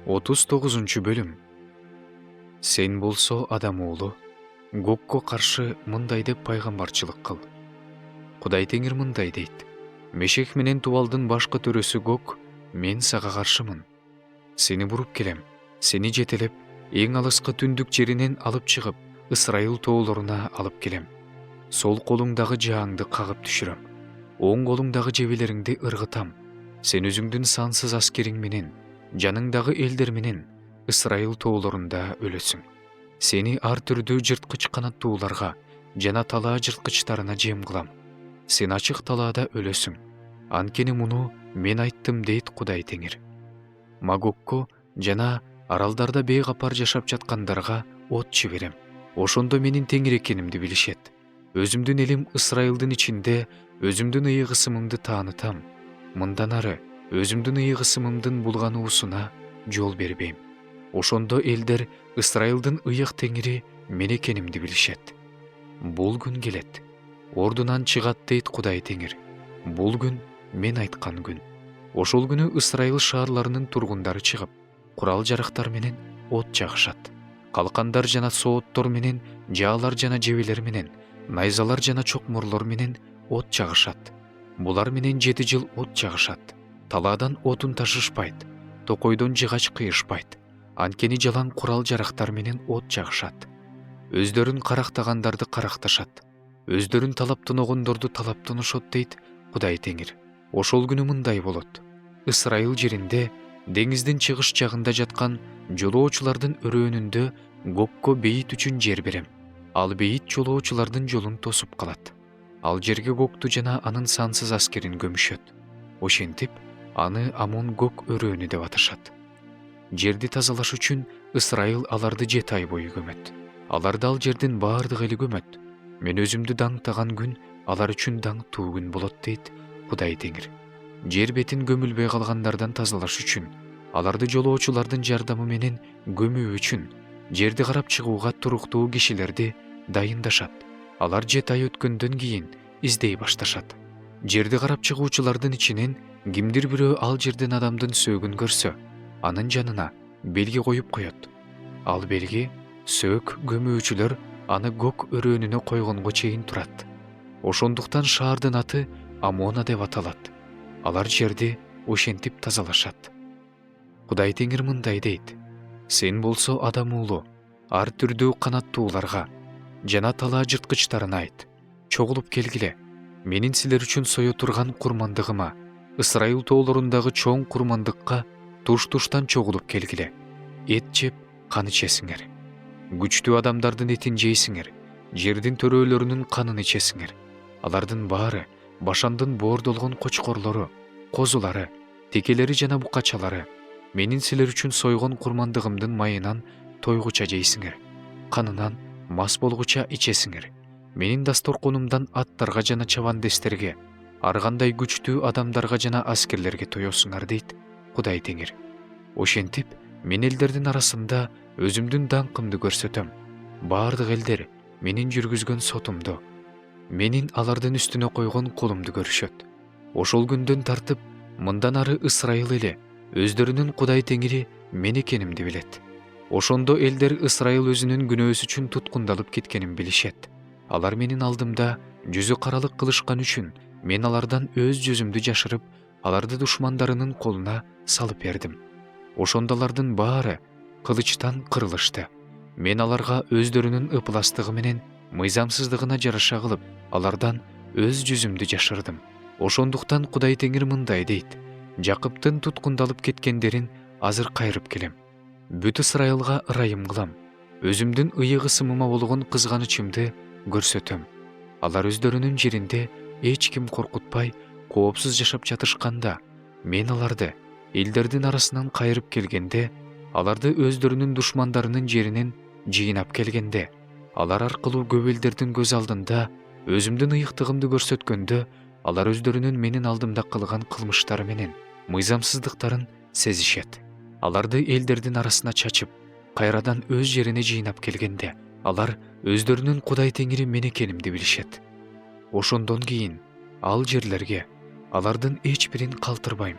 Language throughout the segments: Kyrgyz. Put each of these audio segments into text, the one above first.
39 бөлүм. Сен болсо адам уулу, Гогко каршы мындай деп пайгамбарчылык кыл. Кудай Теңир мындай дейт: Мешек менен Тубалдын башкы төрөсү Гог, мен сага каршымын. Сени буруп келем, сени жетелеп, эң алыскы түндүк жеринен алып чыгып, Ысрайыл тоолоруна алып келем. Сол колуңдагы жааңды кагып түшүрөм, оң колуңдагы жебелериңди ыргытам. Сен өзүңдүн сансыз аскериң менен, жаныңдагы элдер менен Ысрайыл тоолорунда өлөсүң. Сени ар түрдүү жырткыч канаттууларга жана талаа жырткычтарына жем кылам. Сен ачык талаада өлөсүң. Анткени муну мен айттым дейт Кудай Теңир. Магокко жана аралдарда бейкапар жашап жаткандарга от жиберем. Ошондо менин Теңир экенимди билишет. Өзүмдүн элим Ысрайылдын ичинде өзүмдүн ыйык ысымымды таанытам. Мындан ары өзүмдүн ыйык ысымымдын булгануусуна жол бербейм. Ошондо элдер Ысрайылдын ыйык Теңири мен экенимди билишет. Бул күн келет, ордунан чыгат дейт Кудай Теңир. Бул күн мен айткан күн. Ошол күнү Ысрайыл шаарларынын тургундары чыгып, курал-жарактар менен от жагышат. Калкандар жана сооттор менен, жаалар жана жебелер менен, найзалар жана чокморлор менен от жагышат. Булар менен 7 жыл от жагышат. Талаадан отун ташышпайт, токойдон жыгач кыйышпайт. Анткени жалаң курал-жарактар менен от жагышат. Өздөрүн карактагандарды каракташат. Өздөрүн талаптаногондорду талаптанышот дейт Кудай Теңир. Ошол күнү мындай болот. Ысрайыл жеринде, деңиздин чыгыш жагында жаткан жолоочулардын өрөөнүндө Гогко бейит үчүн жер берем. Ал бейит жолоочулардын жолун тосуп калат. Ал жерге Гогту жана анын сансыз аскерин көмүшөт. Ошентип, аны Амон-Гог өрөөнү деп аташат. Жерди тазалаш үчүн Ысрайыл аларды 7 ай бою көмөт. Аларды ал жердин баардык эли көмөт. Мен өзүмдү даңктаган күн алар үчүн даңктуу күн болот дейт Кудай Теңир. Жер бетин көмүлбөй калгандардан тазалаш үчүн, аларды жолоочулардын жардамы менен көмүү үчүн, жерди карап чыгууга туруктуу кишилерди дайындашат. Алар 7 ай өткөндөн кийин издей башташат. Жерди карап чыгуучулардын ичинен кимдир бирөө ал жерден адамдын сөөгүн көрсө, анын жанына белги коюп коет. Ал белги сөөк көмүүчүлөр аны Гог өрөөнүнө койгонго чейин турат. Ошондуктан шаардын аты Амона деп аталат. Алар жерди ошентип тазалашат. Кудай Теңир мындай дейт: Сен болсо адам уулу, ар түрдүү канаттууларга жана талаа жырткычтарына айт: чогулуп келгиле, менин силер үчүн сое турган курмандыгыма, Ысрайыл тоолорундагы чоң курмандыкка туш-туштан чогулуп келгиле. Эт жеп, кан ичесиңер. Күчтүү адамдардын этин жейсиңер, жердин төрөлөрүнүн канын ичесиңер. Алардын баары Башандын боордолгон кочкорлору, козулары, текелери жана букачалары менин силер үчүн сойгон курмандыгымдын майынан тойгуча жейсиңер, канынан мас болгуча ичесиңер. Менин дасторконумдан аттарга жана чабандестерге, ар кандай күчтүү адамдарга жана аскерлерге тоесуңар дейт Кудай Теңир. Ошентип, мен элдердин арасында өзүмдүн даңкымды көрсөтөм. Баардык элдер менин жүргүзгөн сотумду, менин алардын үстүнө койгон колумду көрүшөт. Ошол күндөн тартып, мындан ары Ысрайыл эли өздөрүнүн Кудай Теңири мен экенимди билет. Ошондо элдер Ысрайыл өзүнүн күнөөсү үчүн туткундалып кеткенин билишет. Алар менин алдымда жүзү каралык кылышкан үчүн мен алардан өз жүзүмдү жашырып, аларды душмандарынын колуна салып бердим. Ошондо алардын баары кылычтан кырылышты. Мен аларга өздөрүнүн ыпластыгы менен мыйзамсыздыгына жараша кылып, алардан өз жүзүмдү жашырдым. Ошондуктан Кудай Теңир мындай дейт: Жакыптын туткундалып кеткендерин азыр кайрып келем. Бүт Ысрайылга ырайым кылам. Өзүмдүн ыйык ысымыма болгон кызганычымды көрсөтөм. Алар өздөрүнүн жеринде эч ким коркутпай, коопсуз жашап жатышканда, мен аларды элдердин арасынан кайрып келгенде, аларды өздөрүнүн душмандарынын жеринен жыйнап келгенде, алар аркылуу көп элдердин көз алдында өзүмдүн ыйыктыгымды көрсөткөндө, алар өздөрүнүн менин алдымда кылган кылмыштары менен мыйзамсыздыктарын сезишет. Аларды элдердин арасына чачып, кайрадан өз жерине жыйнап келгенде, алар өздөрүнүн Кудай Теңири мен экенимди билишет. Ошондон кийин ал жерлерге алардын эч бирин калтырбайм.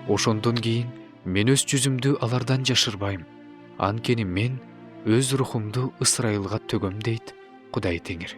Ошондон кийин Мен өз жүзімді алардан жашырбайым. Анткени мен өз рухумду Ысрайылга төгөм дейт Кудай Теңир.